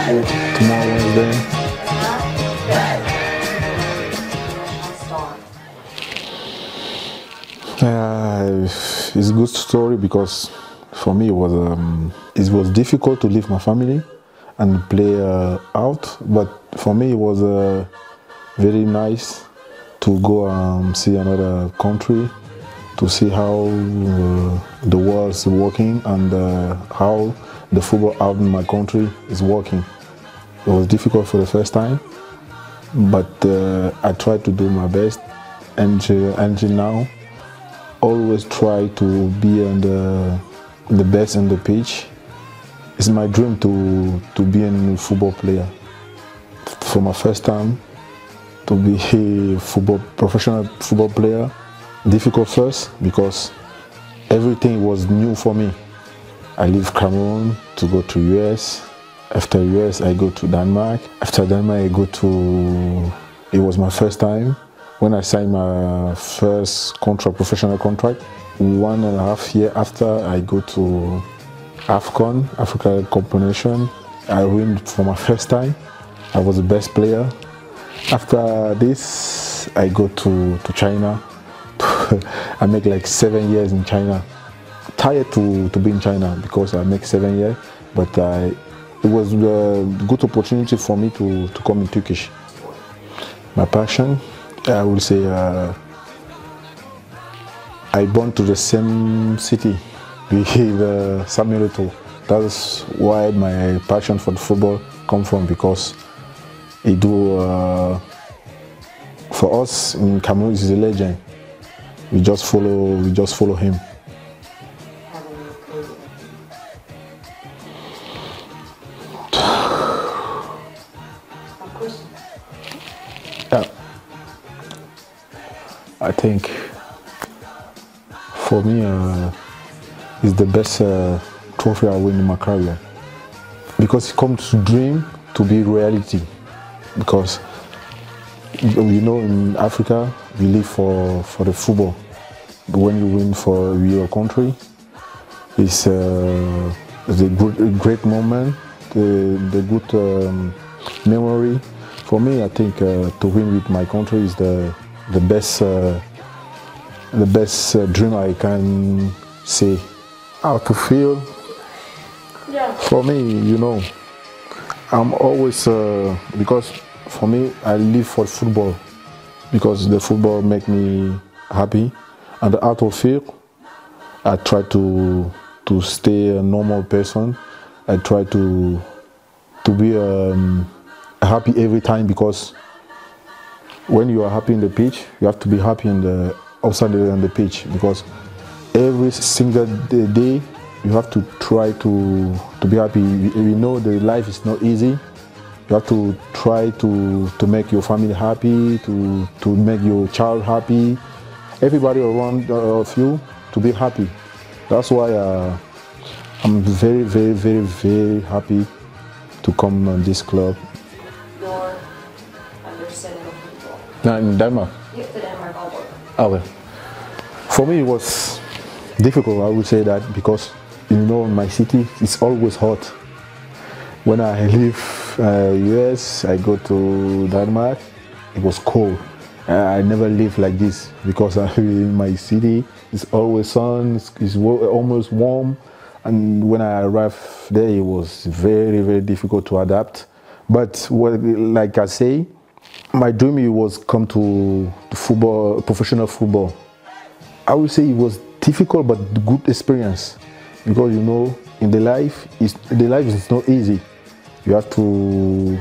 Tomorrow Wednesday. It's a good story because for me it was difficult to leave my family and play out, but for me it was very nice to go see another country, to see how the world is working and how the football out in my country is working. It was difficult for the first time, but I tried to do my best, and until now, always try to be on the best on the pitch. It's my dream to be a football player. For my first time, to be a professional football player, difficult first because everything was new for me. I leave Cameroon to go to US. After US, I go to Denmark. After Denmark, I go to. It was my first time when I signed my first contract, professional contract. 1.5 years after, I go to AFCON, Africa Competition. I win for my first time. I was the best player. After this, I go to China. I make like 7 years in China. Tired to be in China because I make 7 years, but it was a good opportunity for me to come in Turkish. My passion, I will say, I born to the same city with Samuel Eto'o. That's why my passion for the football come from, because it do for us in Cameroon is a legend. We just follow him. I think for me it's the best trophy I win in my career, because it comes to dream to be reality. Because you know, in Africa we live for the football. But when you win for your country, it's a great moment, the good memory. For me, I think to win with my country is the best dream I can say. How to feel? Yeah. For me, you know, I'm always because for me I live for football, because the football make me happy, and the out of field I try to stay a normal person. I try to be happy every time, because when you are happy in the pitch, you have to be happy in the outside on the pitch, because every single day you have to try to be happy. We know the life is not easy. You have to try to make your family happy, to make your child happy, everybody around of you to be happy. That's why I'm very, very, very, very happy to come on this club. Your understanding of football? No, in Denmark. Yeah, the Denmark all over. Oh, well. For me, it was difficult, I would say that, because you know, in my city, it's always hot. When I leave US, I go to Denmark, it was cold. I never live like this, because in my city, it's always sun, it's almost warm. And when I arrived there, it was very, very difficult to adapt. But like I say, my dream was come to football, professional football. I would say it was difficult, but good experience, because you know, in the life is not easy. You have to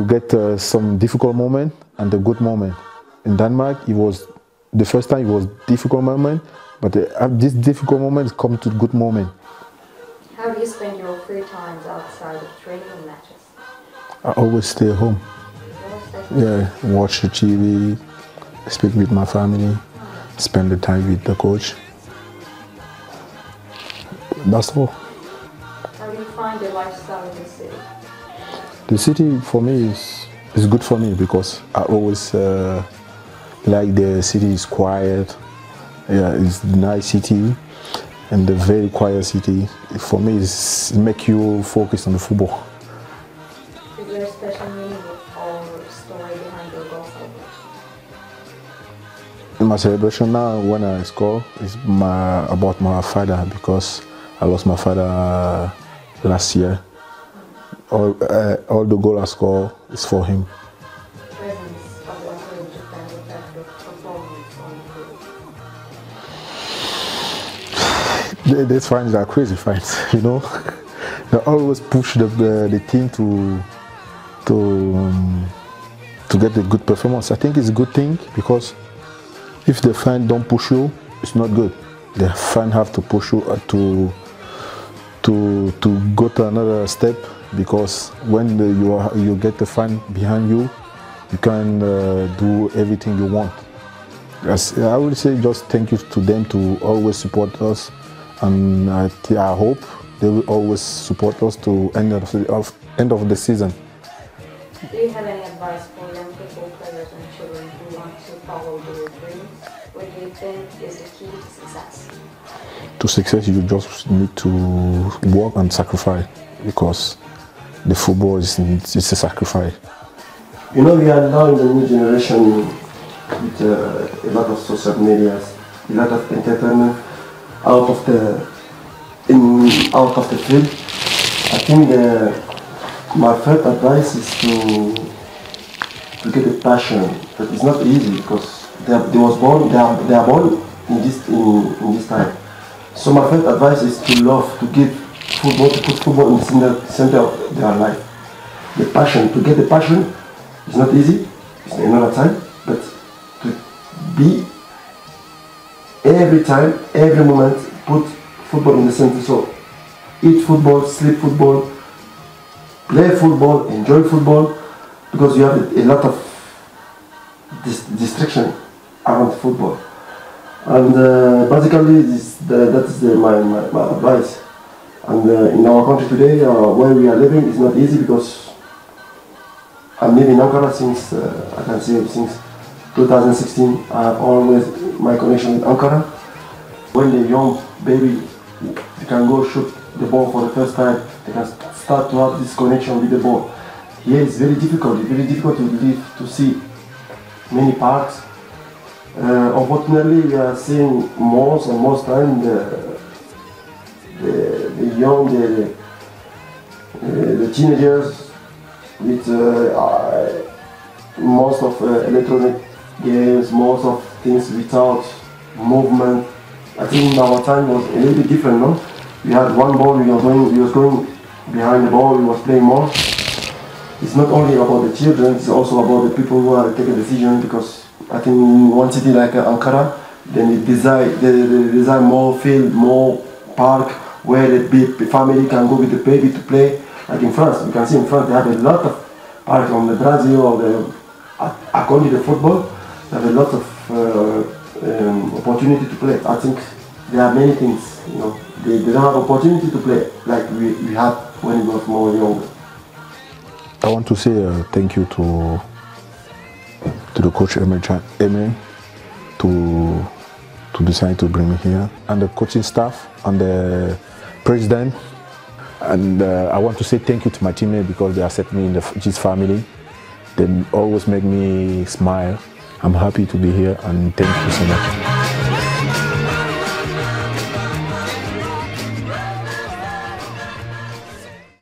get some difficult moment and a good moment. In Denmark, it was the first time it was difficult moment, but this difficult moment come to good moment. How do you spend your free times outside of training and matches? I always stay home. Yeah, watch the TV, speak with my family, spend the time with the coach. That's all. How do you find your lifestyle in the city? The city for me is good for me, because I always like the city is quiet. Yeah, it's a nice city and a very quiet city. For me, it make you focus on the football. My celebration now when I score is about my father, because I lost my father last year. All the goal I score is for him. Presence of the Ankaragücü fans affect your performance on the field. These fans are crazy fans, you know. They always push the team to get a good performance. I think it's a good thing, because if the fan don't push you, it's not good. The fan have to push you to go to another step, because when you get the fan behind you, you can do everything you want. I would say just thank you to them to always support us, and I hope they will always support us to end of the season. Do you have any advice for young football players and children who want to follow their dreams? What do you think is the key to success? To success, you just need to work and sacrifice, because the football is a sacrifice. You know, we are now in the new generation with a lot of social medias, a lot of entertainment out of the field. I think my first advice is to get a passion, but it's not easy, because they are born in this time. So my first advice is to love, to give football, to put football in the center of their life. The passion, to get the passion, it's not easy, it's another time, but to be every time, every moment, put football in the center. So eat football, sleep football, play football, enjoy football, because you have a lot of distraction around football. And basically, that is my advice. And in our country today, where we are living, it's not easy, because I'm living in Ankara since, I can say, since 2016. I have always my connection with Ankara. When the young baby, they can go shoot the ball for the first time, they can start to have this connection with the ball. Here it's very difficult to live, to see many parks. Unfortunately, we are seeing most time the young, the teenagers with most of electronic games, most of things without movement. I think our time was a little bit different, no? We had one ball, we was going behind the ball, we was playing more. It's not only about the children, it's also about the people who are taking decisions, because I think in one city like Ankara, then they design more field, more park, where the family can go with the baby to play. Like in France, you can see in France they have a lot of parks on the Brazil or according to the football, they have a lot of opportunity to play. I think there are many things, you know, they don't have opportunity to play like we had when we were more younger. I want to say thank you to the coach Emily to decide to bring me here, and the coaching staff and the president. And I want to say thank you to my teammates, because they accept me in this family. They always make me smile. I'm happy to be here, and thank you so much.